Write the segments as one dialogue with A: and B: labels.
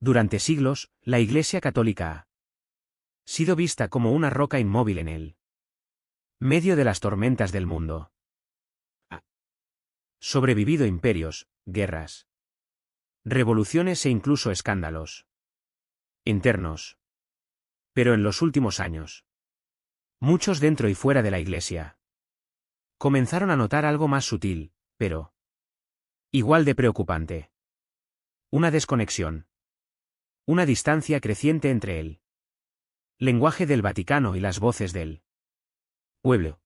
A: Durante siglos, la Iglesia Católica ha sido vista como una roca inmóvil en el medio de las tormentas del mundo. Ha sobrevivido imperios, guerras, revoluciones e incluso escándalos internos. Pero en los últimos años, muchos dentro y fuera de la Iglesia comenzaron a notar algo más sutil, pero igual de preocupante. Una desconexión. Una distancia creciente entre el lenguaje del Vaticano y las voces del pueblo.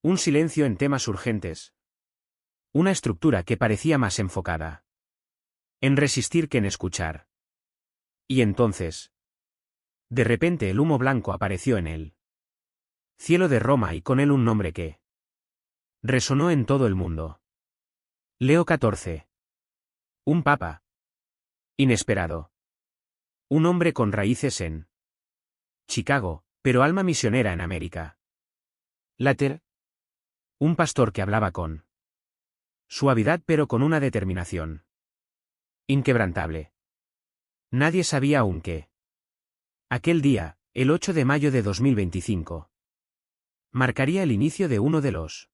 A: Un silencio en temas urgentes. Una estructura que parecía más enfocada en resistir que en escuchar. Y entonces, de repente el humo blanco apareció en el cielo de Roma y con él un nombre que resonó en todo el mundo. Leo XIV. Un papa inesperado. Un hombre con raíces en Chicago, pero alma misionera en América Latina. Un pastor que hablaba con suavidad pero con una determinación inquebrantable. Nadie sabía aún que aquel día, el 8 de mayo de 2025, marcaría el inicio de uno de los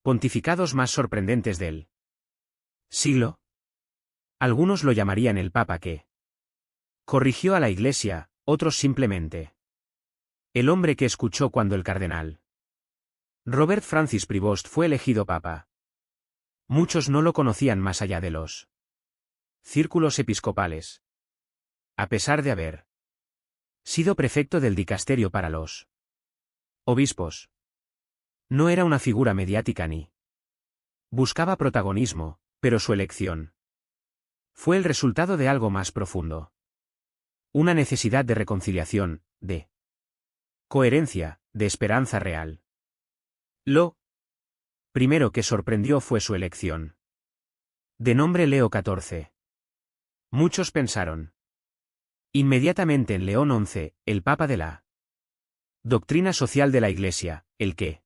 A: pontificados más sorprendentes del siglo. Algunos lo llamarían el Papa que corrigió a la Iglesia, otros simplemente el hombre que escuchó cuando el cardenal Robert Francis Prevost fue elegido Papa. Muchos no lo conocían más allá de los círculos episcopales. A pesar de haber sido prefecto del dicasterio para los obispos, no era una figura mediática ni buscaba protagonismo, pero su elección fue el resultado de algo más profundo. Una necesidad de reconciliación, de coherencia, de esperanza real. Lo primero que sorprendió fue su elección. De nombre Leo XIV. Muchos pensaron inmediatamente en León XI, el Papa de la doctrina social de la Iglesia, el que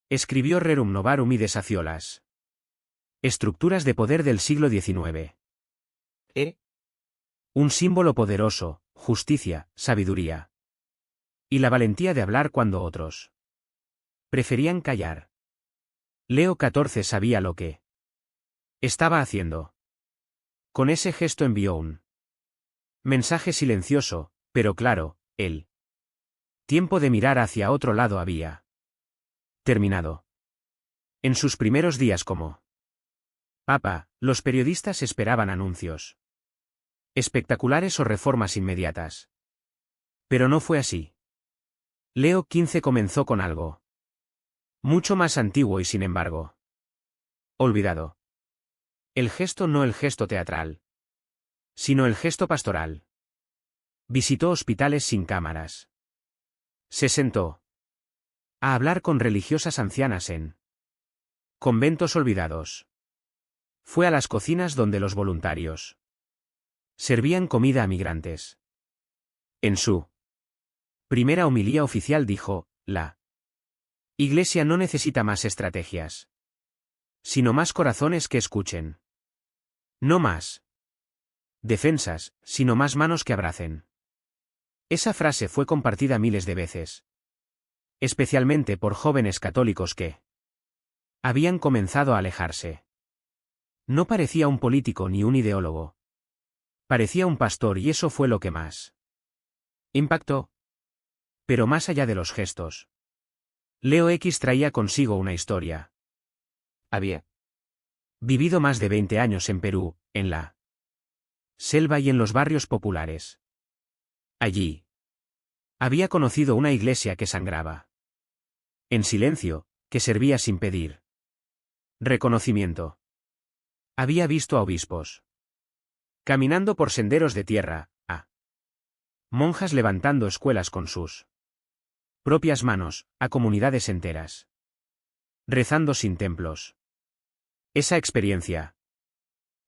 A: escribió Rerum Novarum y desafió las estructuras de poder del siglo XIX. Un símbolo poderoso, justicia, sabiduría. Y la valentía de hablar cuando otros preferían callar. Leo XIV sabía lo que estaba haciendo. Con ese gesto envió un mensaje silencioso, pero claro, el tiempo de mirar hacia otro lado había terminado. En sus primeros días como Papa, los periodistas esperaban anuncios espectaculares o reformas inmediatas. Pero no fue así. Leo XV comenzó con algo mucho más antiguo y sin embargo olvidado. El gesto, no el gesto teatral, sino el gesto pastoral. Visitó hospitales sin cámaras. Se sentó a hablar con religiosas ancianas en conventos olvidados. Fue a las cocinas donde los voluntarios servían comida a migrantes. En su primera homilía oficial dijo, la Iglesia no necesita más estrategias, sino más corazones que escuchen. No más defensas, sino más manos que abracen. Esa frase fue compartida miles de veces, especialmente por jóvenes católicos que habían comenzado a alejarse. No parecía un político ni un ideólogo. Parecía un pastor y eso fue lo que más impactó. Pero más allá de los gestos, Leo X traía consigo una historia. Había vivido más de 20 años en Perú, en la selva y en los barrios populares. Allí había conocido una iglesia que sangraba en silencio, que servía sin pedir reconocimiento. Había visto a obispos caminando por senderos de tierra, a monjas levantando escuelas con sus propias manos, a comunidades enteras rezando sin templos. Esa experiencia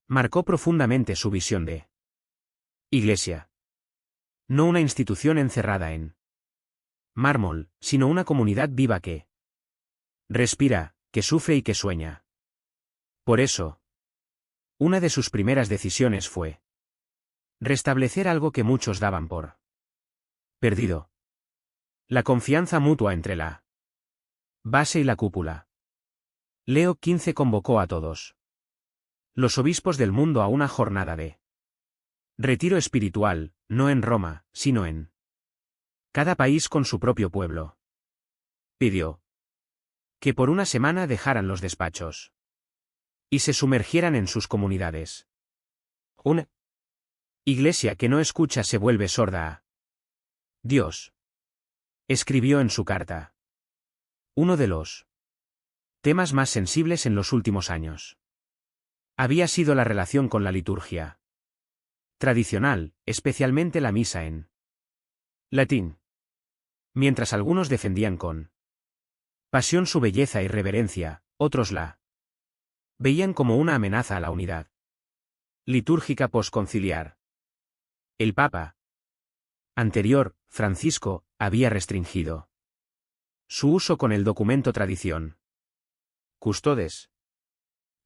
A: marcó profundamente su visión de iglesia. No una institución encerrada en mármol, sino una comunidad viva que respira, que sufre y que sueña. Por eso, una de sus primeras decisiones fue Restablecer algo que muchos daban por perdido. La confianza mutua entre la base y la cúpula. Leo XV convocó a todos los obispos del mundo a una jornada de retiro espiritual, no en Roma, sino en cada país con su propio pueblo. Pidió que por una semana dejaran los despachos y se sumergieran en sus comunidades. Una iglesia que no escucha se vuelve sorda a Dios. Escribió en su carta. Uno de los temas más sensibles en los últimos años había sido la relación con la liturgia tradicional, especialmente la misa en latín. Mientras algunos defendían con pasión su belleza y reverencia, otros la veían como una amenaza a la unidad litúrgica posconciliar. El Papa anterior, Francisco, había restringido su uso con el documento Tradición Custodes.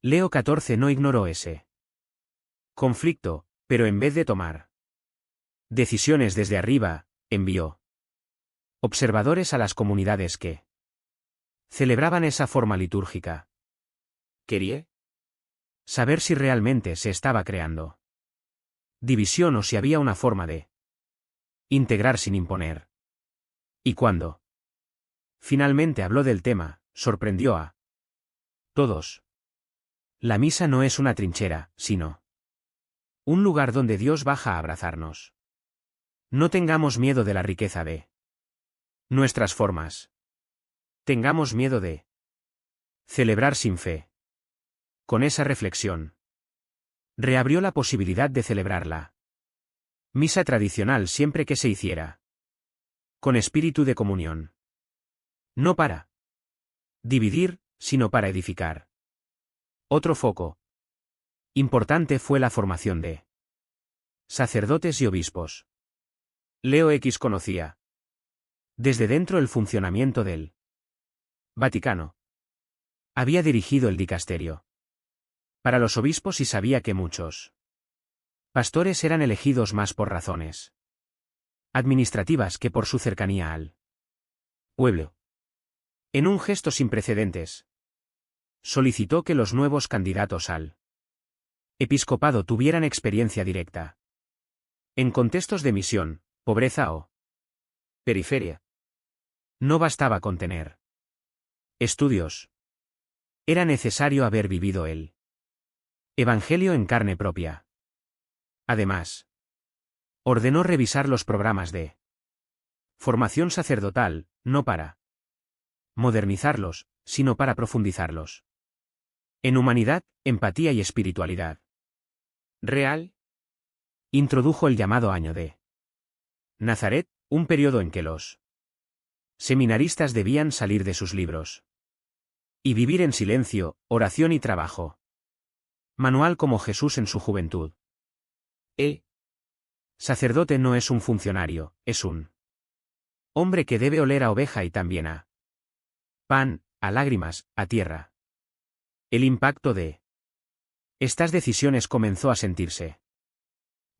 A: Leo XIV no ignoró ese conflicto, pero en vez de tomar decisiones desde arriba, envió observadores a las comunidades que celebraban esa forma litúrgica. Quería saber si realmente se estaba creando división o si había una forma de integrar sin imponer. Y cuando finalmente habló del tema, sorprendió a todos. La misa no es una trinchera, sino un lugar donde Dios baja a abrazarnos. No tengamos miedo de la riqueza de nuestras formas. Tengamos miedo de celebrar sin fe. Con esa reflexión, reabrió la posibilidad de celebrarla. Misa tradicional siempre que se hiciera con espíritu de comunión. No para dividir, sino para edificar. Otro foco importante fue la formación de sacerdotes y obispos. Leo X conocía desde dentro el funcionamiento del Vaticano. Había dirigido el dicasterio para los obispos y sabía que muchos pastores eran elegidos más por razones administrativas que por su cercanía al pueblo. En un gesto sin precedentes, solicitó que los nuevos candidatos al episcopado tuvieran experiencia directa en contextos de misión, pobreza o periferia. No bastaba con tener estudios. Era necesario haber vivido el Evangelio en carne propia. Además, ordenó revisar los programas de formación sacerdotal, no para modernizarlos, sino para profundizarlos en humanidad, empatía y espiritualidad real. Introdujo el llamado Año de Nazaret, un periodo en que los seminaristas debían salir de sus libros y vivir en silencio, oración y trabajo manual como Jesús en su juventud. El sacerdote no es un funcionario, es un hombre que debe oler a oveja y también a pan, a lágrimas, a tierra. El impacto de estas decisiones comenzó a sentirse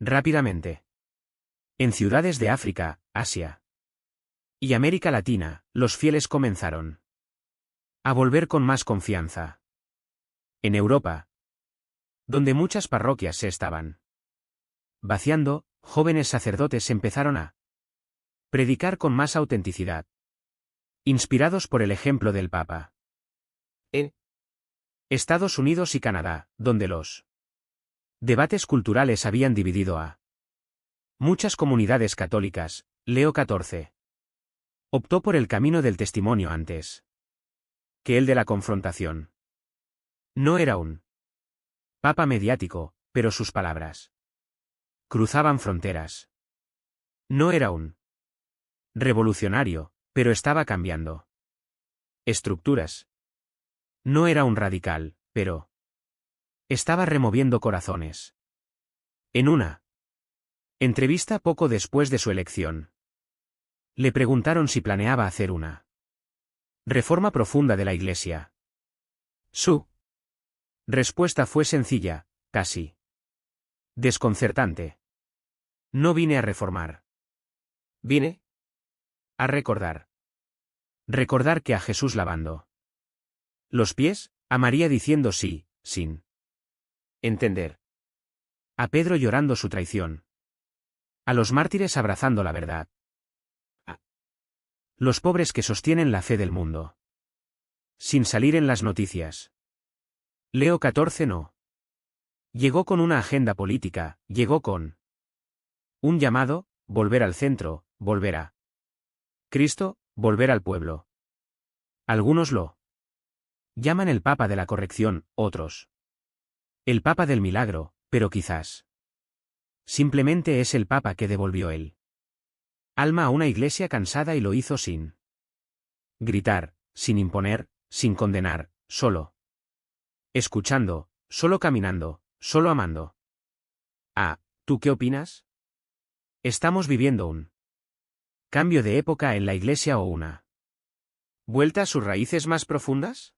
A: rápidamente en ciudades de África, Asia y América Latina. Los fieles comenzaron a volver con más confianza. En Europa, donde muchas parroquias se estaban vaciando, jóvenes sacerdotes empezaron a predicar con más autenticidad, inspirados por el ejemplo del Papa. En Estados Unidos y Canadá, donde los debates culturales habían dividido a muchas comunidades católicas, Leo XIV optó por el camino del testimonio antes que el de la confrontación. No era un papa mediático, pero sus palabras cruzaban fronteras. No era un revolucionario, pero estaba cambiando estructuras. No era un radical, pero estaba removiendo corazones. En una entrevista poco después de su elección, le preguntaron si planeaba hacer una reforma profunda de la Iglesia. Su respuesta fue sencilla, casi desconcertante. No vine a reformar. Vine a recordar. Recordar que a Jesús lavando los pies, a María diciendo sí, sin entender. A Pedro llorando su traición. A los mártires abrazando la verdad. A los pobres que sostienen la fe del mundo. Sin salir en las noticias. Leo XIV no llegó con una agenda política, llegó con un llamado, volver al centro, volver a Cristo, volver al pueblo. Algunos lo llaman el Papa de la corrección, otros el Papa del milagro, pero quizás simplemente es el Papa que devolvió el alma a una iglesia cansada y lo hizo sin gritar, sin imponer, sin condenar, solo escuchando, solo caminando, solo amando. Ah, ¿tú qué opinas? ¿Estamos viviendo un cambio de época en la iglesia o una vuelta a sus raíces más profundas?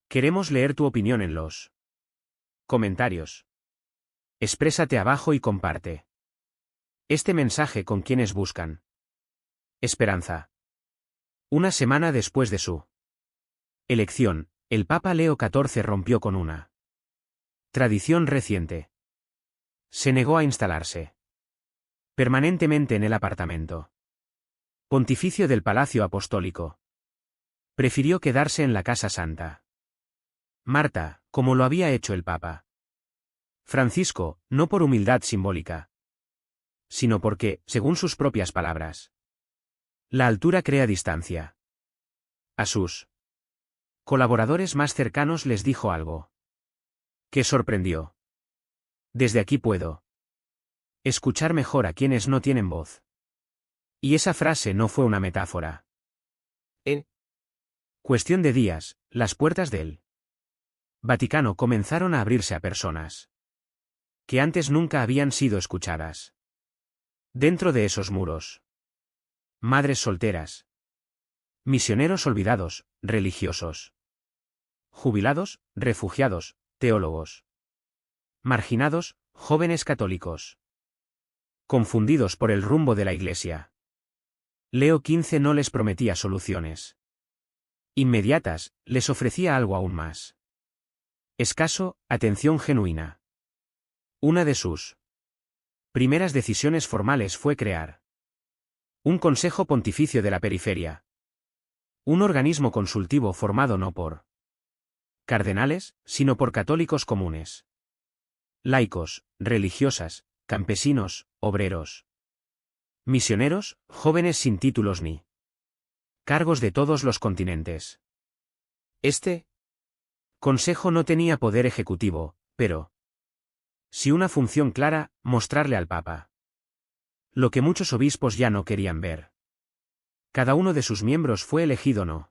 A: Queremos leer tu opinión en los comentarios. Exprésate abajo y comparte este mensaje con quienes buscan esperanza. Una semana después de su elección, el Papa Leo XIV rompió con una tradición reciente. Se negó a instalarse permanentemente en el apartamento pontificio del Palacio Apostólico. Prefirió quedarse en la Casa Santa Marta, como lo había hecho el Papa Francisco, no por humildad simbólica, sino porque, según sus propias palabras, la altura crea distancia. A sus colaboradores más cercanos les dijo algo que sorprendió. Desde aquí puedo escuchar mejor a quienes no tienen voz. Y esa frase no fue una metáfora. En cuestión de días, las puertas del Vaticano comenzaron a abrirse a personas que antes nunca habían sido escuchadas. Dentro de esos muros. Madres solteras. Misioneros olvidados, religiosos. Jubilados, refugiados, teólogos. Marginados, jóvenes católicos. Confundidos por el rumbo de la Iglesia. Leo XV no les prometía soluciones inmediatas, les ofrecía algo aún más escaso, atención genuina. Una de sus primeras decisiones formales fue crear un Consejo Pontificio de la Periferia. Un organismo consultivo formado no por cardenales, sino por católicos comunes. Laicos, religiosas, campesinos, obreros. Misioneros, jóvenes sin títulos ni cargos de todos los continentes. Este consejo no tenía poder ejecutivo, pero sí una función clara, mostrarle al Papa lo que muchos obispos ya no querían ver. Cada uno de sus miembros fue elegido no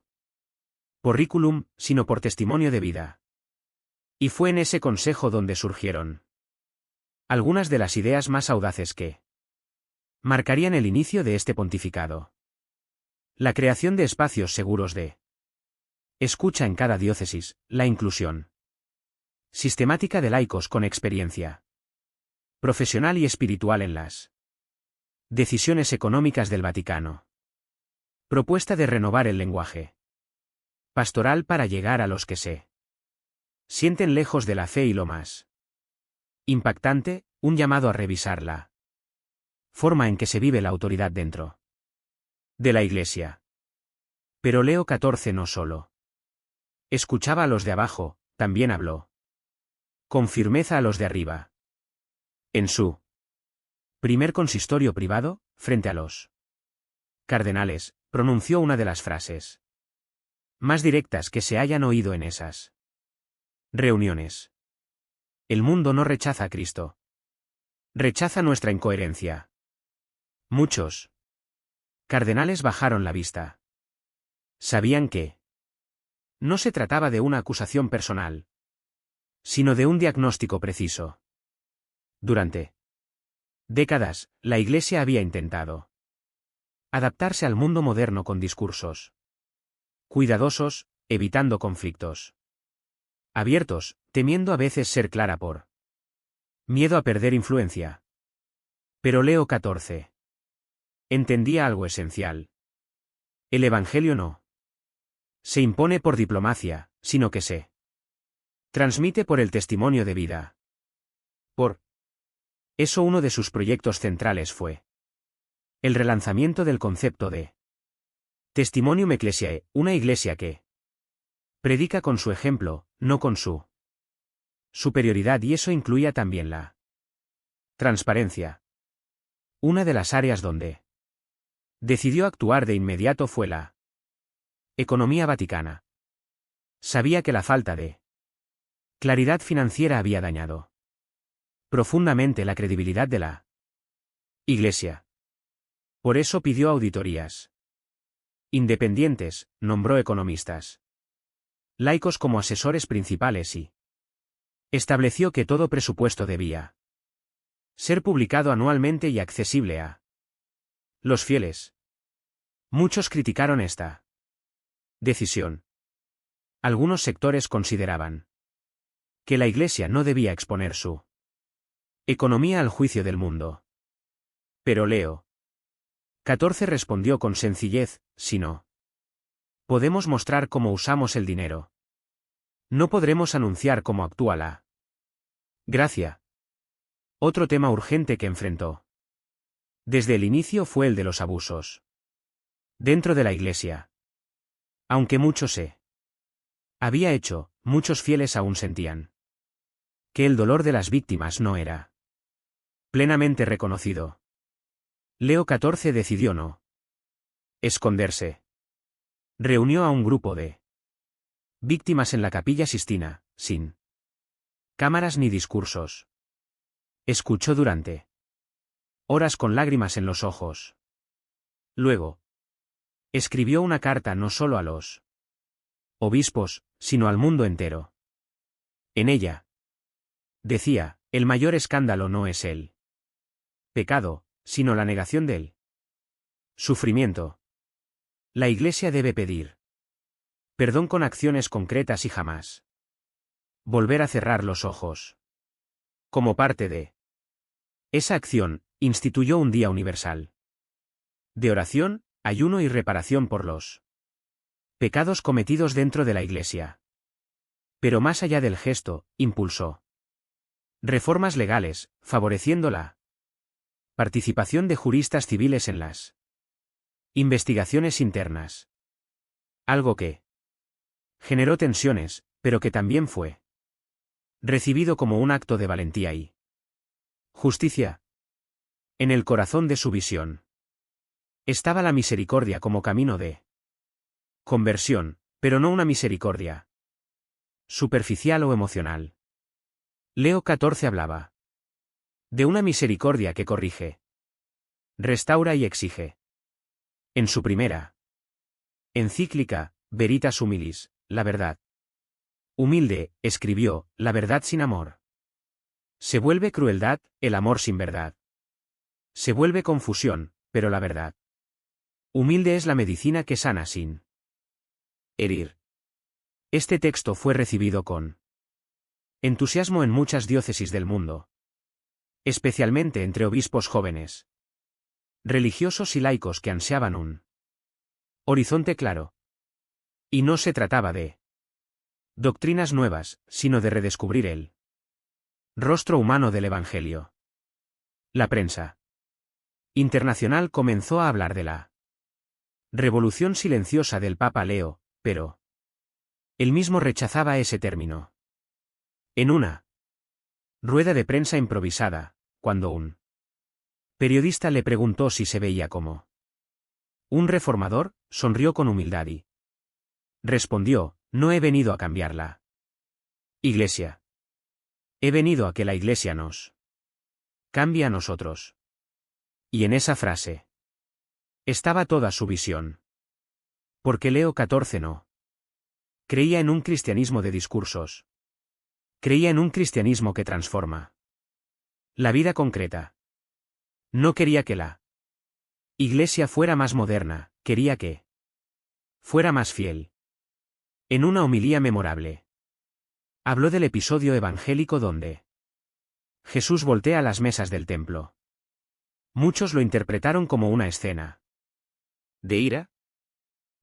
A: por currículum, sino por testimonio de vida. Y fue en ese consejo donde surgieron algunas de las ideas más audaces que marcarían el inicio de este pontificado. La creación de espacios seguros de escucha en cada diócesis, la inclusión sistemática de laicos con experiencia profesional y espiritual en las decisiones económicas del Vaticano. Propuesta de renovar el lenguaje pastoral para llegar a los que se sienten lejos de la fe y lo más impactante, un llamado a revisar la forma en que se vive la autoridad dentro de la Iglesia. Pero Leo XIV no solo escuchaba a los de abajo, también habló con firmeza a los de arriba. En su primer consistorio privado, frente a los cardenales, pronunció una de las frases más directas que se hayan oído en esas reuniones. El mundo no rechaza a Cristo. Rechaza nuestra incoherencia. Muchos cardenales bajaron la vista. Sabían que no se trataba de una acusación personal, sino de un diagnóstico preciso. Durante décadas, la Iglesia había intentado adaptarse al mundo moderno con discursos cuidadosos, evitando conflictos abiertos, temiendo a veces ser clara por miedo a perder influencia. Pero Leo XIV entendía algo esencial. El Evangelio no se impone por diplomacia, sino que se transmite por el testimonio de vida. Por eso uno de sus proyectos centrales fue el relanzamiento del concepto de Testimonium Ecclesiae, una iglesia que predica con su ejemplo, no con su superioridad, y eso incluía también la transparencia. Una de las áreas donde decidió actuar de inmediato fue la economía vaticana. Sabía que la falta de claridad financiera había dañado profundamente la credibilidad de la Iglesia. Por eso pidió auditorías independientes, nombró economistas laicos como asesores principales y estableció que todo presupuesto debía ser publicado anualmente y accesible a los fieles. Muchos criticaron esta decisión. Algunos sectores consideraban que la Iglesia no debía exponer su economía al juicio del mundo. Pero Leo XIV respondió con sencillez: si no podemos mostrar cómo usamos el dinero, no podremos anunciar cómo actúa la gracia. Otro tema urgente que enfrentó desde el inicio fue el de los abusos dentro de la Iglesia. Aunque mucho se había hecho, muchos fieles aún sentían que el dolor de las víctimas no era plenamente reconocido. Leo XIV decidió no esconderse. Reunió a un grupo de víctimas en la Capilla Sistina, sin cámaras ni discursos. Escuchó durante horas con lágrimas en los ojos. Luego escribió una carta no solo a los obispos, sino al mundo entero. En ella decía: el mayor escándalo no es el pecado, sino la negación del sufrimiento. La Iglesia debe pedir perdón con acciones concretas y jamás volver a cerrar los ojos. Como parte de esa acción, instituyó un día universal de oración, ayuno y reparación por los pecados cometidos dentro de la Iglesia. Pero más allá del gesto, impulsó reformas legales, favoreciendo la participación de juristas civiles en las investigaciones internas. Algo que generó tensiones, pero que también fue recibido como un acto de valentía y justicia. En el corazón de su visión estaba la misericordia como camino de conversión, pero no una misericordia superficial o emocional. Leo XIV hablaba de una misericordia que corrige, restaura y exige. En su primera encíclica, Veritas Humilis, la verdad humilde, escribió: la verdad sin amor se vuelve crueldad, el amor sin verdad se vuelve confusión, pero la verdad humilde es la medicina que sana sin herir. Este texto fue recibido con entusiasmo en muchas diócesis del mundo, especialmente entre obispos jóvenes, religiosos y laicos que ansiaban un horizonte claro. Y no se trataba de doctrinas nuevas, sino de redescubrir el rostro humano del Evangelio. La prensa internacional comenzó a hablar de la revolución silenciosa del Papa Leo, pero él mismo rechazaba ese término. En una rueda de prensa improvisada, cuando un periodista le preguntó si se veía como un reformador, sonrió con humildad y respondió: no he venido a cambiar la Iglesia. He venido a que la Iglesia nos cambie a nosotros. Y en esa frase estaba toda su visión. Porque Leo XIV no creía en un cristianismo de discursos. Creía en un cristianismo que transforma la vida concreta. No quería que la Iglesia fuera más moderna, quería que fuera más fiel. En una homilía memorable, habló del episodio evangélico donde Jesús voltea las mesas del templo. Muchos lo interpretaron como una escena
B: ¿De ira?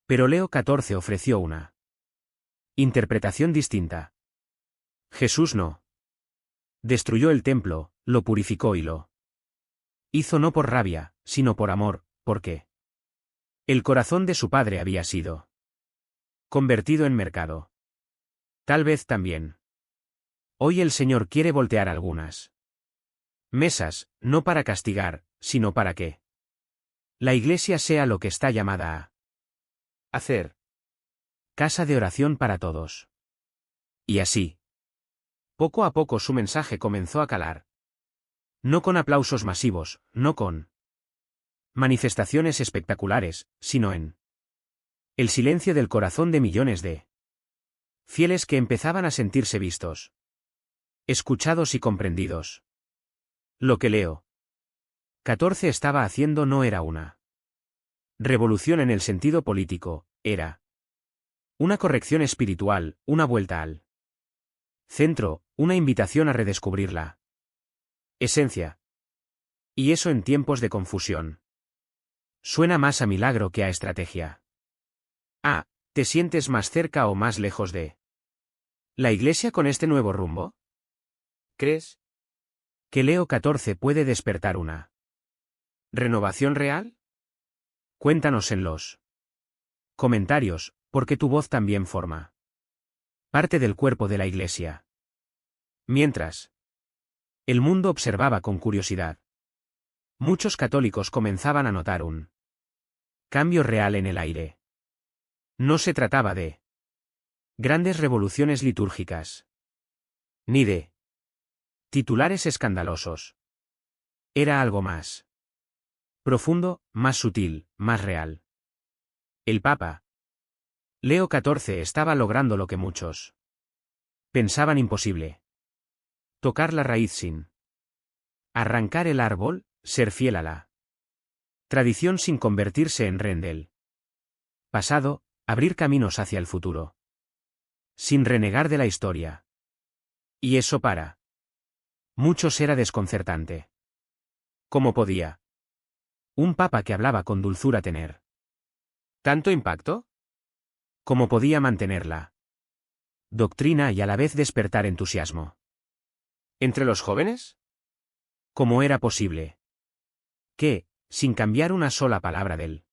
A: pero Leo XIV ofreció una interpretación distinta. Jesús no destruyó el templo, lo purificó y lo hizo no por rabia, sino por amor, porque el corazón de su padre había sido convertido en mercado. Tal vez también. Hoy el Señor quiere voltear algunas mesas, no para castigar, sino para que la Iglesia sea lo que está llamada a
B: Hacer.
A: casa de oración para todos. Y así, poco a poco su mensaje comenzó a calar. No con aplausos masivos, no con manifestaciones espectaculares, sino en el silencio del corazón de millones de fieles que empezaban a sentirse vistos, escuchados y comprendidos. Lo que Leo XIV estaba haciendo no era una revolución en el sentido político, era una corrección espiritual, una vuelta al centro, una invitación a redescubrir la esencia. Y eso en tiempos de confusión suena más a milagro que a estrategia. Ah, ¿te sientes más cerca o más lejos de la Iglesia con este nuevo rumbo?
B: ¿Crees?
A: ¿Que Leo XIV puede despertar una renovación real? Cuéntanos en los comentarios, porque tu voz también forma parte del cuerpo de la Iglesia. Mientras el mundo observaba con curiosidad, muchos católicos comenzaban a notar un cambio real en el aire. No se trataba de grandes revoluciones litúrgicas, ni de titulares escandalosos. Era algo más profundo, más sutil, más real. El Papa Leo XIV estaba logrando lo que muchos pensaban imposible. Tocar la raíz sin arrancar el árbol, ser fiel a la tradición sin convertirse en rehén del pasado, abrir caminos hacia el futuro. Sin renegar de la historia. Y eso para muchos era desconcertante. ¿Cómo podía un papa que hablaba con dulzura tener
B: ¿Tanto impacto?
A: cómo podía mantenerla doctrina y a la vez despertar entusiasmo?
B: ¿Entre los jóvenes?
A: ¿Cómo era posible que, sin cambiar una sola palabra del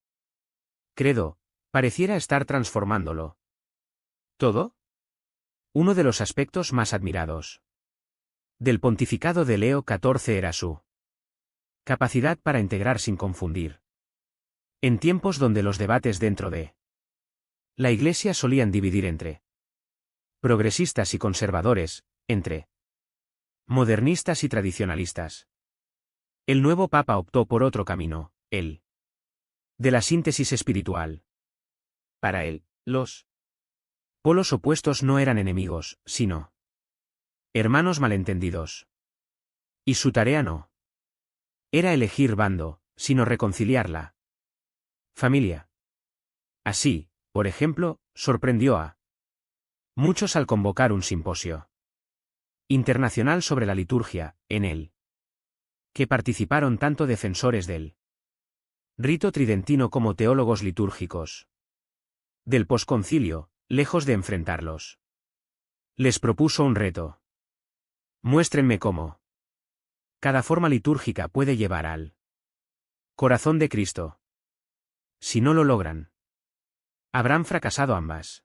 A: credo, pareciera estar transformándolo todo? Uno de los aspectos más admirados del pontificado de Leo XIV era su capacidad para integrar sin confundir. En tiempos donde los debates dentro de la Iglesia solían dividir entre progresistas y conservadores, entre modernistas y tradicionalistas. El nuevo Papa optó por otro camino, el de la síntesis espiritual. Para él, los polos opuestos no eran enemigos, sino hermanos malentendidos. Y su tarea no era elegir bando, sino reconciliar la familia. Así, por ejemplo, sorprendió a muchos al convocar un simposio internacional sobre la liturgia, en el que participaron tanto defensores del rito tridentino como teólogos litúrgicos del posconcilio, lejos de enfrentarlos. Les propuso un reto. Muéstrenme cómo cada forma litúrgica puede llevar al corazón de Cristo. Si no lo logran, habrán fracasado ambas.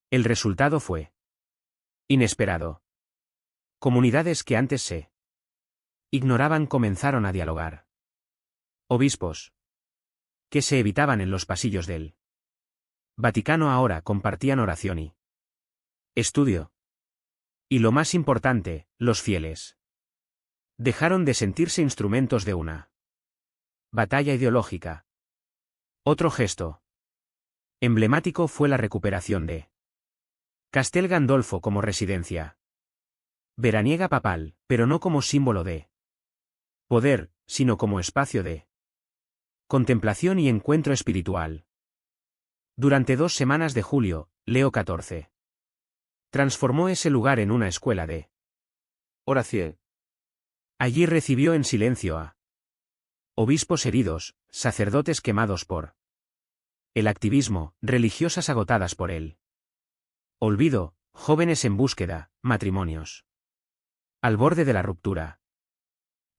A: El resultado fue inesperado. Comunidades que antes se ignoraban comenzaron a dialogar. Obispos que se evitaban en los pasillos del Vaticano ahora compartían oración y estudio. Y lo más importante, los fieles dejaron de sentirse instrumentos de una batalla ideológica. Otro gesto emblemático fue la recuperación de Castel Gandolfo como residencia veraniega papal, pero no como símbolo de poder, sino como espacio de contemplación y encuentro espiritual. Durante 2 semanas de julio, Leo XIV transformó ese lugar en una escuela de
B: oración.
A: Allí recibió en silencio a Obispos heridos, sacerdotes quemados por el activismo, religiosas agotadas por él. Olvido, jóvenes en búsqueda, matrimonios al borde de la ruptura.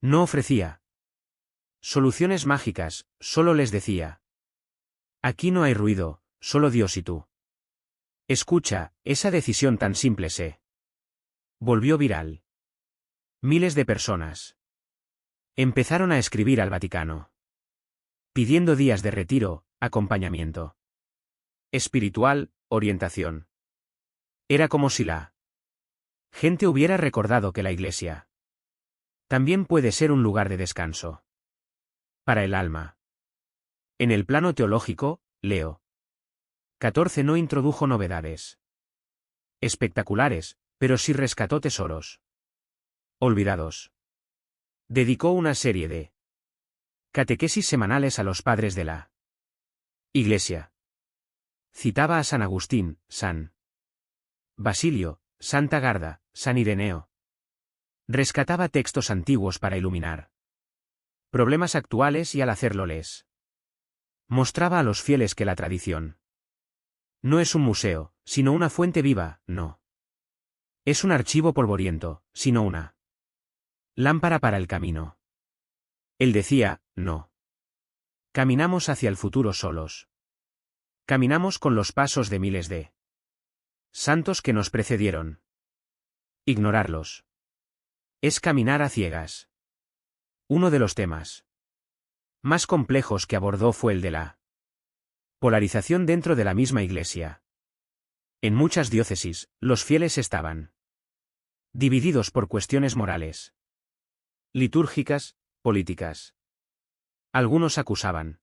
A: No ofrecía soluciones mágicas, solo les decía: aquí no hay ruido, solo Dios y tú. Escucha, esa decisión tan simple se volvió viral. Miles de personas empezaron a escribir al Vaticano, pidiendo días de retiro, acompañamiento espiritual, orientación. Era como si la gente hubiera recordado que la Iglesia también puede ser un lugar de descanso para el alma. En el plano teológico, Leo XIV no introdujo novedades espectaculares, pero sí rescató tesoros olvidados. Dedicó una serie de catequesis semanales a los padres de la Iglesia. Citaba a San Agustín, San Basilio, Santa Garda, San Ireneo. Rescataba textos antiguos para iluminar problemas actuales y al hacerlo les mostraba a los fieles que la tradición no es un museo, sino una fuente viva, no es un archivo polvoriento, sino una lámpara para el camino. Él decía: no caminamos hacia el futuro solos. Caminamos con los pasos de miles de santos que nos precedieron. Ignorarlos es caminar a ciegas. Uno de los temas más complejos que abordó fue el de la polarización dentro de la misma Iglesia. En muchas diócesis, los fieles estaban divididos por cuestiones morales, litúrgicas, políticas. Algunos acusaban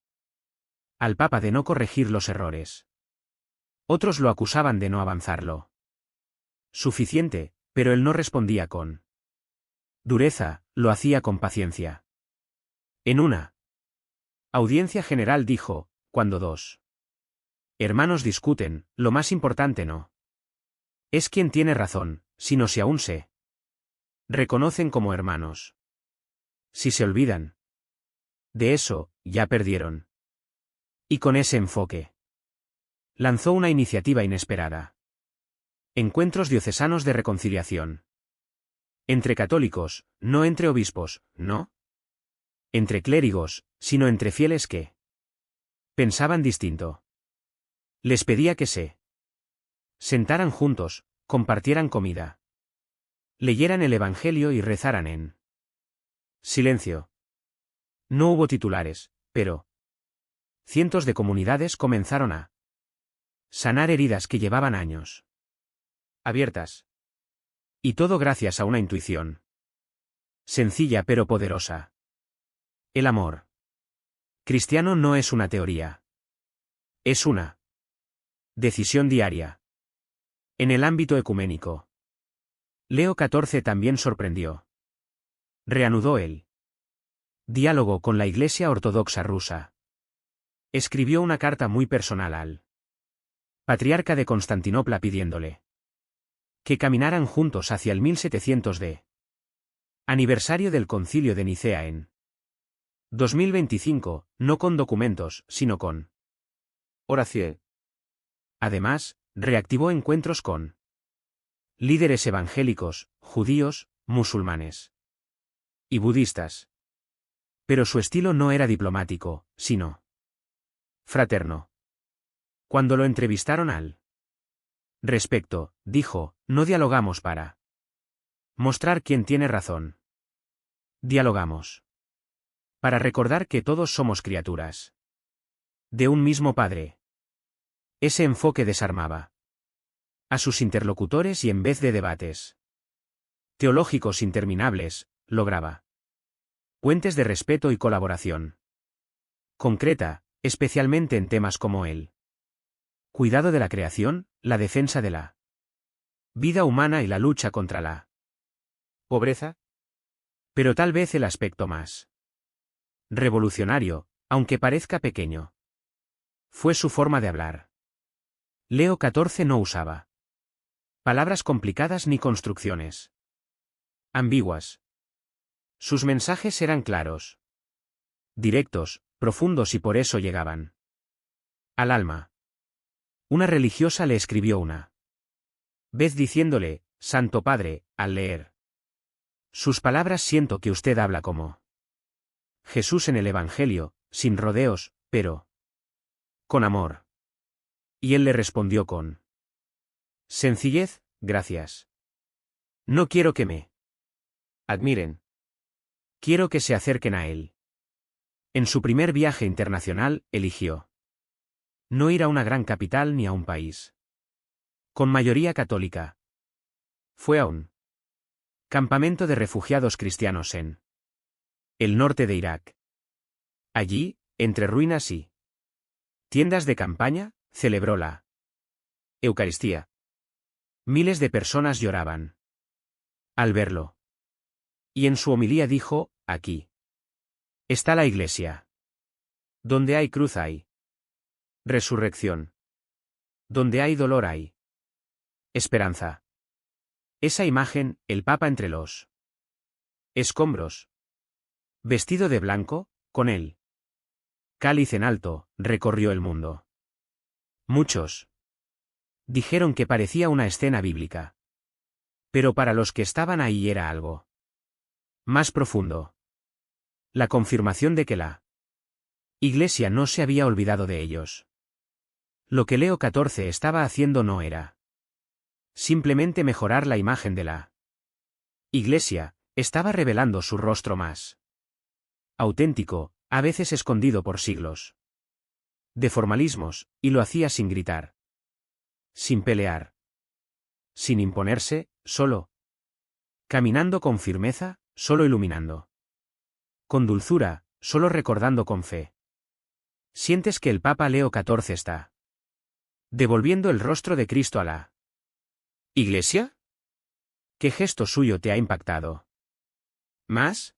A: al Papa de no corregir los errores. Otros lo acusaban de no avanzarlo suficiente, pero él no respondía con dureza, lo hacía con paciencia. En una audiencia general dijo: cuando dos hermanos discuten, lo más importante no es quién tiene razón, sino si aún se reconocen como hermanos. Si se olvidan de eso, ya perdieron. Y con ese enfoque lanzó una iniciativa inesperada. Encuentros diocesanos de reconciliación. Entre católicos, no entre obispos, no entre clérigos, sino entre fieles que pensaban distinto. Les pedía que se sentaran juntos, compartieran comida, leyeran el Evangelio y rezaran en silencio. No hubo titulares, pero cientos de comunidades comenzaron a sanar heridas que llevaban años abiertas. Y todo gracias a una intuición sencilla pero poderosa. El amor cristiano no es una teoría. Es una decisión diaria. En el ámbito ecuménico, Leo XIV también sorprendió. Reanudó el diálogo con la Iglesia Ortodoxa rusa. Escribió una carta muy personal al patriarca de Constantinopla pidiéndole que caminaran juntos hacia el 1700 de aniversario del Concilio de Nicea en 2025, no con documentos, sino con oración. Además, reactivó encuentros con líderes evangélicos, judíos, musulmanes y budistas. Pero su estilo no era diplomático, sino fraterno. Cuando lo entrevistaron al respecto, dijo: no dialogamos para mostrar quién tiene razón. Dialogamos para recordar que todos somos criaturas de un mismo Padre. Ese enfoque desarmaba a sus interlocutores y en vez de debates teológicos interminables, lograba puentes de respeto y colaboración concreta, especialmente en temas como el cuidado de la creación, la defensa de la vida humana y la lucha contra la pobreza. Pero tal vez el aspecto más revolucionario, aunque parezca pequeño, fue su forma de hablar. Leo XIV no usaba palabras complicadas ni construcciones ambiguas. Sus mensajes eran claros. Directos, profundos y por eso llegaban al alma. Una religiosa le escribió una vez diciéndole, Santo Padre, al leer sus palabras siento que usted habla como Jesús en el Evangelio, sin rodeos, pero con amor. Y él le respondió con sencillez, gracias. No quiero que me admiren. Quiero que se acerquen a él. En su primer viaje internacional, eligió no ir a una gran capital ni a un país con mayoría católica. Fue a un campamento de refugiados cristianos en el norte de Irak. Allí, entre ruinas y tiendas de campaña, celebró la Eucaristía. Miles de personas lloraban al verlo. Y en su homilía dijo, aquí está la iglesia. Donde hay cruz hay resurrección. Donde hay dolor hay esperanza. Esa imagen, el Papa entre los escombros, vestido de blanco, con él cáliz en alto, recorrió el mundo. Muchos dijeron que parecía una escena bíblica. Pero para los que estaban ahí era algo más profundo. La confirmación de que la Iglesia no se había olvidado de ellos. Lo que Leo XIV estaba haciendo no era simplemente mejorar la imagen de la Iglesia, estaba revelando su rostro más auténtico, a veces escondido por siglos de formalismos, y lo hacía sin gritar, sin pelear, sin imponerse, solo caminando con firmeza, solo iluminando con dulzura, solo recordando con fe. ¿Sientes que el Papa Leo XIV está devolviendo el rostro de Cristo a la Iglesia? ¿Qué gesto suyo te ha impactado más?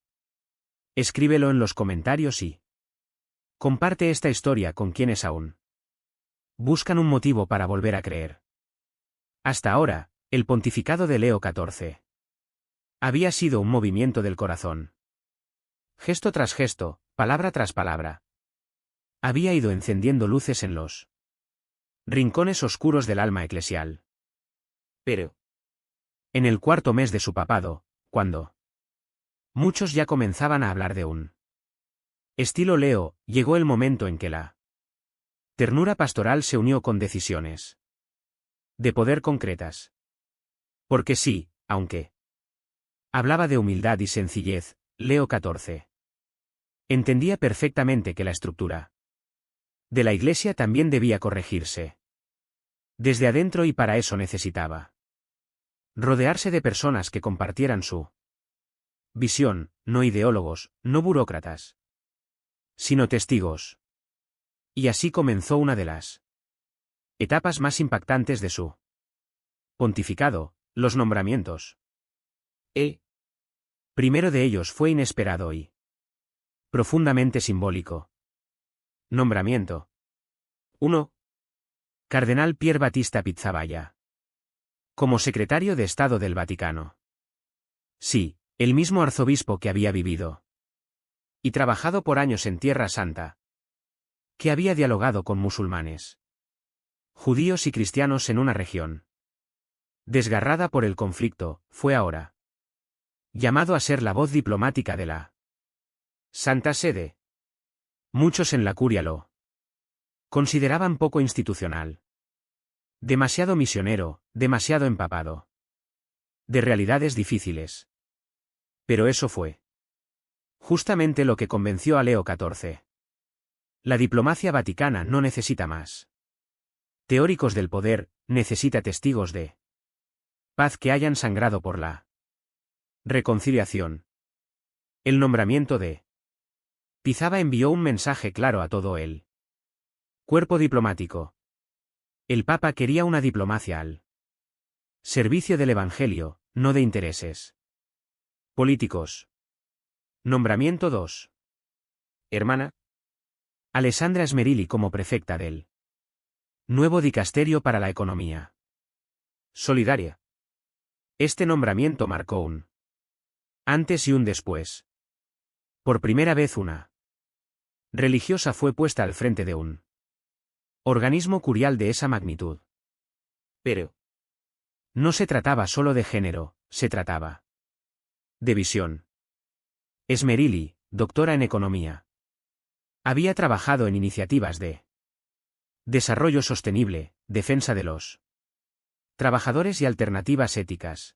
A: Escríbelo en los comentarios y comparte esta historia con quienes aún buscan un motivo para volver a creer. Hasta ahora, el pontificado de Leo XIV había sido un movimiento del corazón. Gesto tras gesto, palabra tras palabra. Había ido encendiendo luces en los rincones oscuros del alma eclesial. Pero en el cuarto mes de su papado, cuando muchos ya comenzaban a hablar de un estilo Leo, llegó el momento en que la ternura pastoral se unió con decisiones de poder concretas. Porque sí, aunque hablaba de humildad y sencillez, Leo XIV entendía perfectamente que la estructura de la Iglesia también debía corregirse desde adentro y para eso necesitaba rodearse de personas que compartieran su visión, no ideólogos, no burócratas, sino testigos. Y así comenzó una de las etapas más impactantes de su pontificado, los nombramientos. El primero de ellos fue inesperado y profundamente simbólico. Nombramiento 1. Cardenal Pier Battista Pizzaballa. Como secretario de Estado del Vaticano. Sí, el mismo arzobispo que había vivido y trabajado por años en Tierra Santa. Que había dialogado con musulmanes, judíos y cristianos en una región desgarrada por el conflicto, fue ahora llamado a ser la voz diplomática de la Santa Sede. Muchos en la curia lo consideraban poco institucional. Demasiado misionero, demasiado empapado de realidades difíciles. Pero eso fue justamente lo que convenció a Leo XIV. La diplomacia vaticana no necesita más teóricos del poder, necesita testigos de paz que hayan sangrado por la reconciliación. El nombramiento de Pizzaba envió un mensaje claro a todo el cuerpo diplomático. El Papa quería una diplomacia al servicio del Evangelio, no de intereses políticos. Nombramiento 2. Hermana Alessandra Smerilli como prefecta del nuevo dicasterio para la economía solidaria. Este nombramiento marcó un antes y un después. Por primera vez una religiosa fue puesta al frente de un organismo curial de esa magnitud.
B: Pero,
A: No se trataba solo de género, se trataba de visión. Esmerili, doctora en economía, había trabajado en iniciativas de desarrollo sostenible, defensa de los trabajadores y alternativas éticas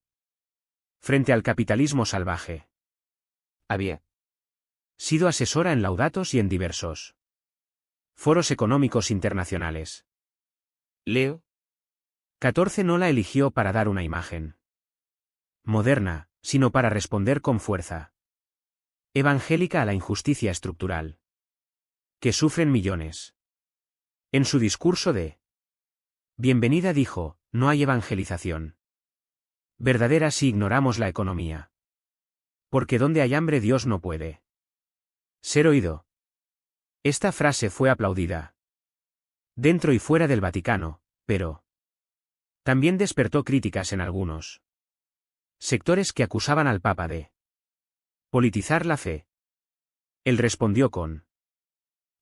A: frente al capitalismo salvaje.
B: había
A: Sido asesora en Laudatos y en diversos foros económicos internacionales.
B: Leo,
A: XIV no la eligió para dar una imagen moderna, sino para responder con fuerza evangélica a la injusticia estructural que sufren millones. En su discurso de bienvenida dijo, no hay evangelización verdadera si ignoramos la economía. Porque donde hay hambre Dios no puede ser oído. Esta frase fue aplaudida dentro y fuera del Vaticano, pero también despertó críticas en algunos sectores que acusaban al Papa de politizar la fe. Él respondió con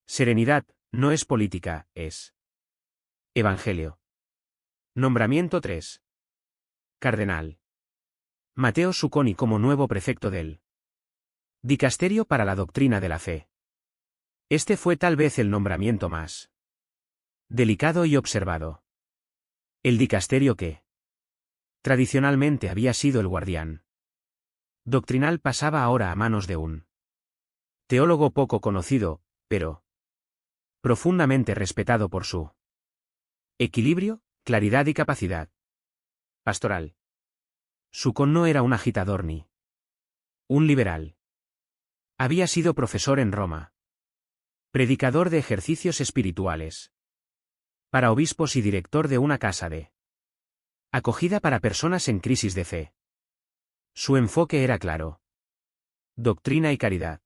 A: serenidad, no es política, es evangelio. Nombramiento 3. Cardenal Mateo Zucconi como nuevo prefecto del Dicasterio para la Doctrina de la Fe. Este fue tal vez el nombramiento más delicado y observado. El dicasterio que tradicionalmente había sido el guardián doctrinal pasaba ahora a manos de un teólogo poco conocido, pero profundamente respetado por su equilibrio, claridad y capacidad pastoral. Zucconi no era un agitador ni un liberal. Había sido profesor en Roma, predicador de ejercicios espirituales para obispos y director de una casa de acogida para personas en crisis de fe. Su enfoque era claro. Doctrina y caridad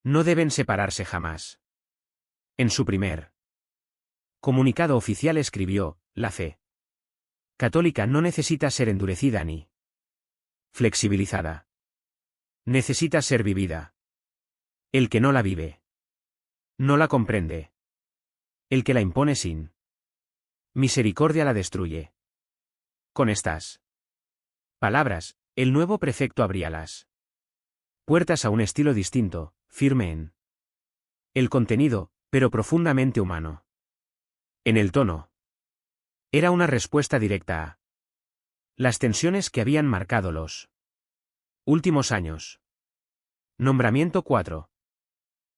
A: no deben separarse jamás. En su primer comunicado oficial escribió, la fe católica no necesita ser endurecida ni flexibilizada. Necesita ser vivida. El que no la vive no la comprende. El que la impone sin misericordia la destruye. Con estas palabras, el nuevo prefecto abría las puertas a un estilo distinto, firme en el contenido, pero profundamente humano. En el tono. Era una respuesta directa a las tensiones que habían marcado los últimos años. Nombramiento 4.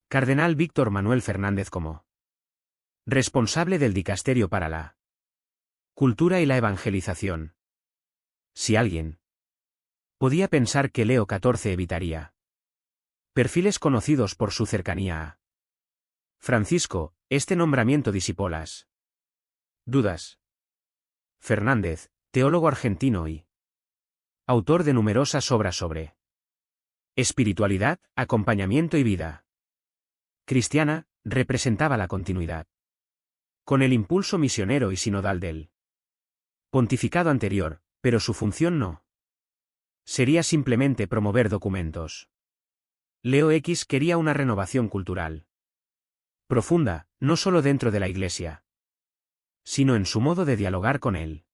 A: Cardenal Víctor Manuel Fernández como responsable del Dicasterio para la Cultura y la Evangelización. Si alguien podía pensar que Leo XIV evitaría perfiles conocidos por su cercanía a Francisco, este nombramiento disipó las dudas. Fernández, teólogo argentino y autor de numerosas obras sobre espiritualidad, acompañamiento y vida cristiana, representaba la continuidad con el impulso misionero y sinodal del pontificado anterior, pero su función no sería simplemente promover documentos. Leo X quería una renovación cultural profunda, no solo dentro de la Iglesia, sino en su modo de dialogar con el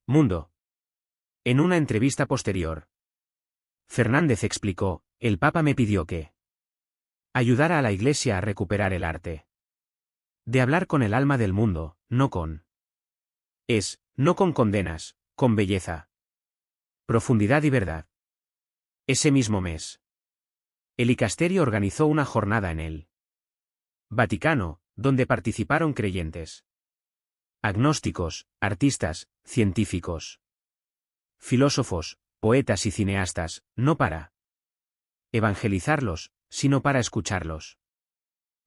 A: mundo. En una entrevista posterior, Fernández explicó, el Papa me pidió que ayudara a la Iglesia a recuperar el arte de hablar con el alma del mundo, no con condenas, con belleza, profundidad y verdad. Ese mismo mes, el dicasterio organizó una jornada en el Vaticano, donde participaron creyentes, agnósticos, artistas, científicos, filósofos, poetas y cineastas, no para evangelizarlos, sino para escucharlos,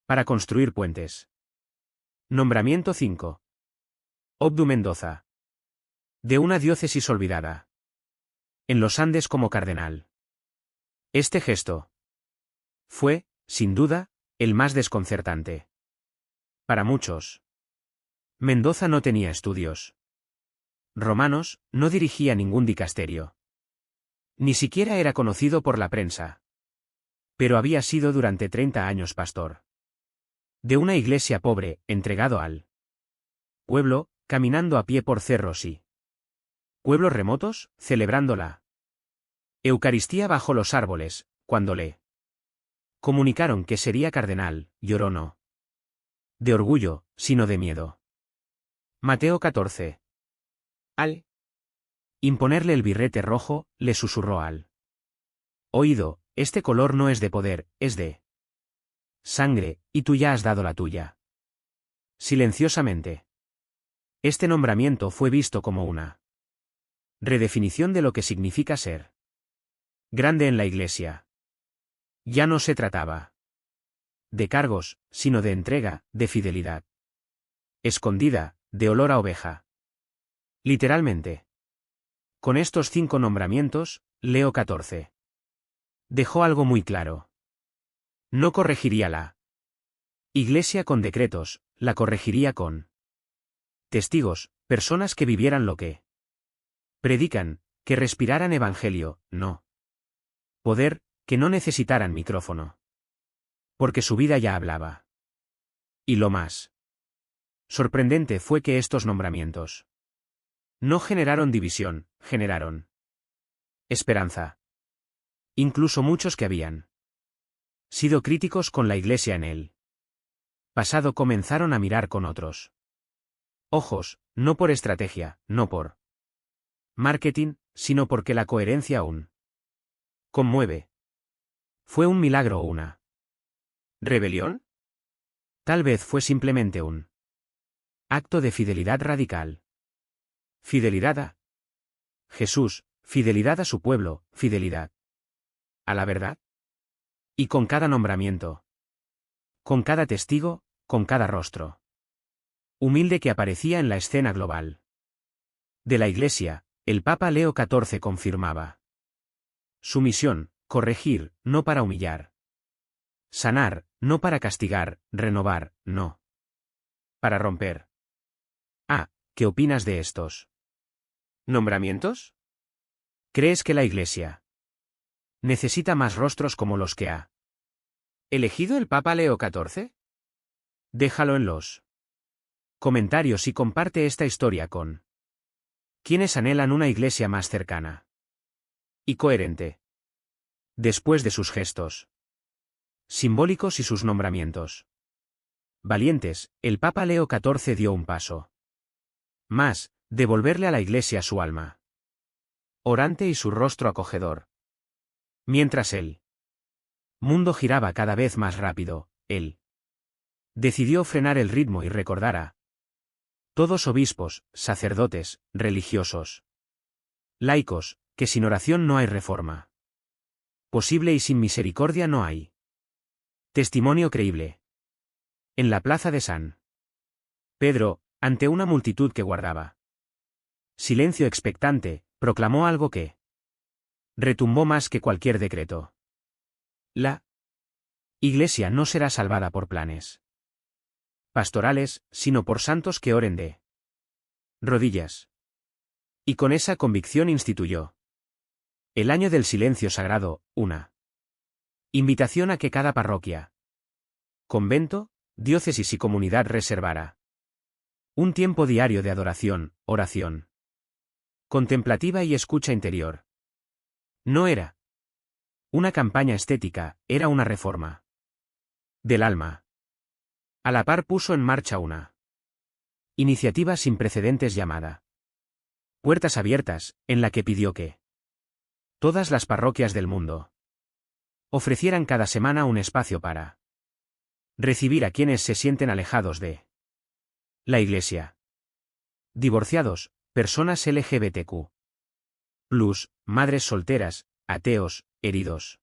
A: para construir puentes. Nombramiento 5. Obdu Mendoza. De una diócesis olvidada. En los Andes como cardenal. Este gesto fue, sin duda, el más desconcertante. Para muchos. Mendoza no tenía estudios romanos, no dirigía ningún dicasterio. Ni siquiera era conocido por la prensa. Pero había sido durante 30 años pastor de una iglesia pobre, entregado al pueblo, caminando a pie por cerros y pueblos remotos, celebrando la Eucaristía bajo los árboles, cuando le comunicaron que sería cardenal, lloró no de orgullo, sino de miedo. Mateo 14.
B: Al
A: Imponerle el birrete rojo, le susurró al oído, este color no es de poder, es de sangre, y tú ya has dado la tuya. Silenciosamente. Este nombramiento fue visto como una redefinición de lo que significa ser grande en la iglesia. Ya no se trataba de cargos, sino de entrega, de fidelidad escondida, de olor a oveja. Literalmente. Con estos 5 nombramientos, Leo XIV dejó algo muy claro. No corregiría la iglesia con decretos, la corregiría con testigos, personas que vivieran lo que predican, que respiraran evangelio, no poder, que no necesitaran micrófono. Porque su vida ya hablaba. Y lo más sorprendente fue que estos nombramientos no generaron división, generaron esperanza. Incluso muchos que habían sido críticos con la iglesia en el pasado comenzaron a mirar con otros ojos, no por estrategia, no por marketing, sino porque la coherencia aún conmueve. ¿Fue un milagro o una
B: rebelión?
A: Tal vez fue simplemente un acto de fidelidad radical. Fidelidad a Jesús, fidelidad a su pueblo, fidelidad a la verdad. Y con cada nombramiento, con cada testigo, con cada rostro humilde que aparecía en la escena global de la Iglesia, el Papa Leo XIV confirmaba su misión: corregir, no para humillar; sanar, no para castigar; renovar, no para romper. Ah, ¿qué opinas de estos
B: ¿Nombramientos?
A: ¿Crees que la Iglesia necesita más rostros como los que ha
B: ¿Elegido el Papa Leo XIV?
A: Déjalo en los comentarios y comparte esta historia con quienes anhelan una iglesia más cercana y coherente. Después de sus gestos simbólicos y sus nombramientos valientes, el Papa Leo XIV dio un paso más: devolverle a la iglesia su alma orante y su rostro acogedor. Mientras el mundo giraba cada vez más rápido, él decidió frenar el ritmo y recordar a todos obispos, sacerdotes, religiosos, laicos, que sin oración no hay reforma posible y sin misericordia no hay testimonio creíble. En la plaza de San Pedro, ante una multitud que guardaba silencio expectante, proclamó algo que retumbó más que cualquier decreto. La iglesia no será salvada por planes pastorales, sino por santos que oren de rodillas. Y con esa convicción instituyó el año del silencio sagrado, una invitación a que cada parroquia, convento, diócesis y comunidad reservara un tiempo diario de adoración, oración contemplativa y escucha interior. No era una campaña estética, era una reforma del alma. A la par puso en marcha una iniciativa sin precedentes llamada Puertas Abiertas, en la que pidió que todas las parroquias del mundo ofrecieran cada semana un espacio para recibir a quienes se sienten alejados de la iglesia. Divorciados, personas LGBTQ+, madres solteras, ateos, heridos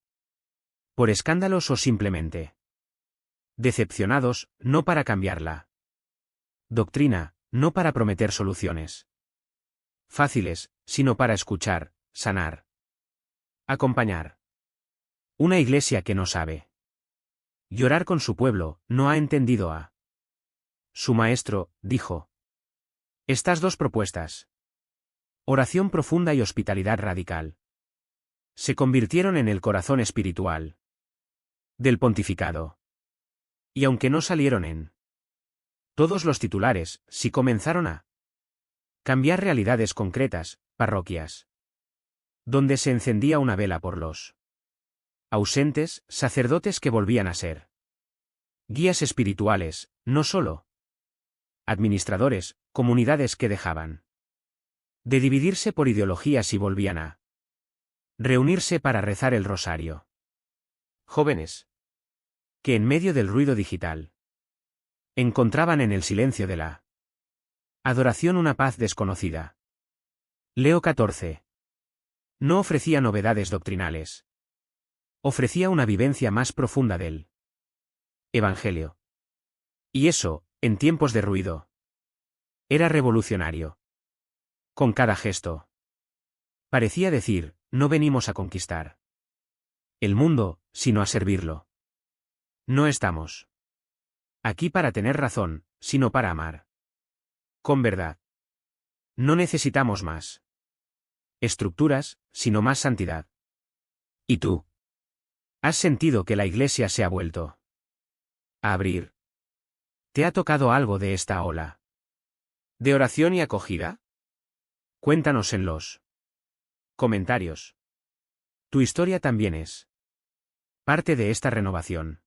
A: por escándalos o simplemente decepcionados, no para cambiar la doctrina, no para prometer soluciones fáciles, sino para escuchar, sanar, acompañar. Una iglesia que no sabe llorar con su pueblo, no ha entendido a su maestro, dijo. Estas dos propuestas, oración profunda y hospitalidad radical, se convirtieron en el corazón espiritual del pontificado. Y aunque no salieron en todos los titulares, sí comenzaron a cambiar realidades concretas, parroquias, donde se encendía una vela por los ausentes, sacerdotes que volvían a ser guías espirituales, no solo administradores, comunidades que dejaban de dividirse por ideologías y volvían a reunirse para rezar el rosario.
B: Jóvenes.
A: Que en medio del ruido digital encontraban en el silencio de la adoración una paz desconocida. Leo XIV. No ofrecía novedades doctrinales. Ofrecía una vivencia más profunda del Evangelio. Y eso, en tiempos de ruido, era revolucionario. Con cada gesto. Parecía decir, no venimos a conquistar el mundo, sino a servirlo. No estamos aquí para tener razón, sino para amar. Con verdad. No necesitamos más estructuras, sino más santidad. ¿Y tú? ¿Has sentido que la Iglesia se ha vuelto a abrir? ¿Te ha tocado algo de esta ola
B: ¿De oración y acogida?
A: Cuéntanos en los comentarios. Tu historia también es parte de esta renovación.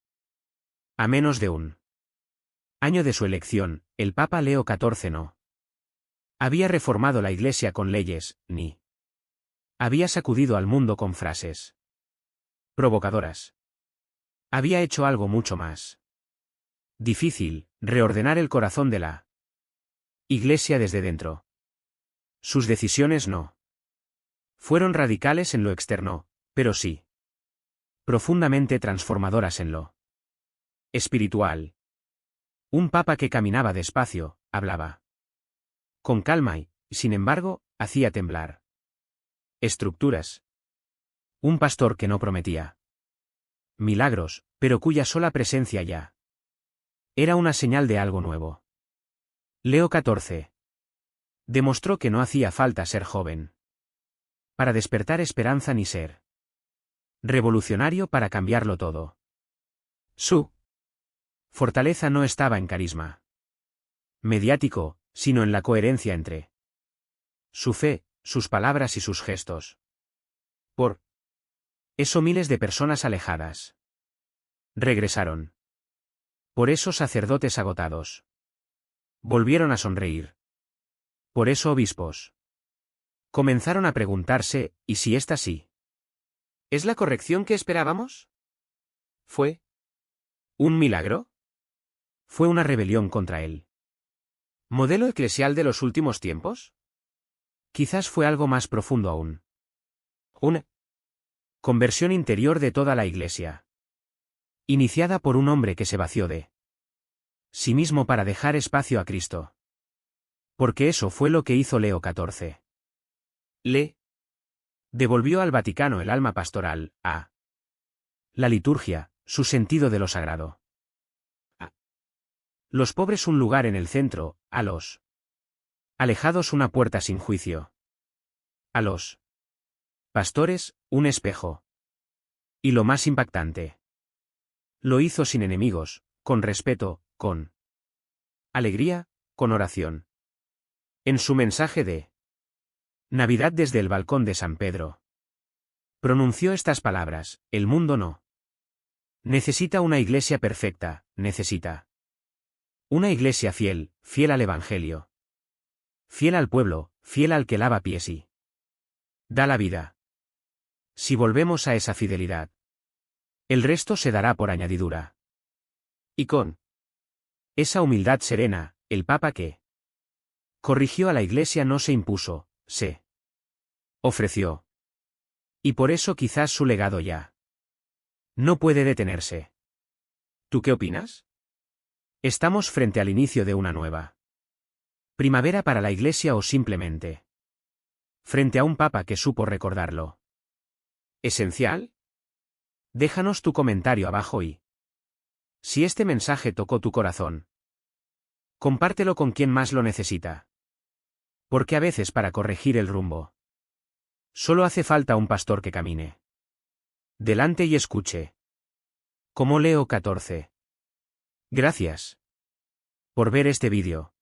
A: A menos de un año de su elección, el Papa Leo XIV no había reformado la Iglesia con leyes, ni había sacudido al mundo con frases provocadoras. Había hecho algo mucho más difícil, reordenar el corazón de la Iglesia desde dentro. Sus decisiones no fueron radicales en lo externo, pero sí profundamente transformadoras en lo espiritual. Un papa que caminaba despacio, hablaba con calma y, sin embargo, hacía temblar estructuras. Un pastor que no prometía milagros, pero cuya sola presencia ya era una señal de algo nuevo. Leo XIV demostró que no hacía falta ser joven para despertar esperanza ni ser revolucionario para cambiarlo todo. Su fortaleza no estaba en carisma mediático, sino en la coherencia entre su fe, sus palabras y sus gestos. Por eso miles de personas alejadas regresaron. Por eso sacerdotes agotados volvieron a sonreír. Por eso obispos comenzaron a preguntarse, ¿y si esta sí
B: ¿Es la corrección que esperábamos? ¿Fue
A: un milagro? ¿Fue una rebelión contra él?
B: ¿Modelo eclesial de los últimos tiempos?
A: Quizás fue algo más profundo aún. Una conversión interior de toda la Iglesia. Iniciada por un hombre que se vació de sí mismo para dejar espacio a Cristo. Porque eso fue lo que hizo Leo XIV. Le devolvió al Vaticano el alma pastoral, a la liturgia, su sentido de lo sagrado. A los pobres un lugar en el centro, a los alejados una puerta sin juicio. A los pastores, un espejo. Y lo más impactante. Lo hizo sin enemigos, con respeto, con alegría, con oración. En su mensaje de Navidad desde el balcón de San Pedro, pronunció estas palabras: el mundo no necesita una iglesia perfecta, necesita una iglesia fiel, fiel al Evangelio. Fiel al pueblo, fiel al que lava pies y da la vida. Si volvemos a esa fidelidad, el resto se dará por añadidura. Y con esa humildad serena, el Papa que corrigió a la Iglesia no se impuso, se ofreció. Y por eso quizás su legado ya no puede detenerse.
B: ¿Tú qué opinas?
A: Estamos frente al inicio de una nueva primavera para la Iglesia o simplemente frente a un Papa que supo recordarlo
B: ¿Esencial?
A: Déjanos tu comentario abajo y si este mensaje tocó tu corazón, compártelo con quien más lo necesita. Porque a veces para corregir el rumbo, solo hace falta un pastor que camine delante y escuche. Como Leo 14. Gracias por ver este vídeo.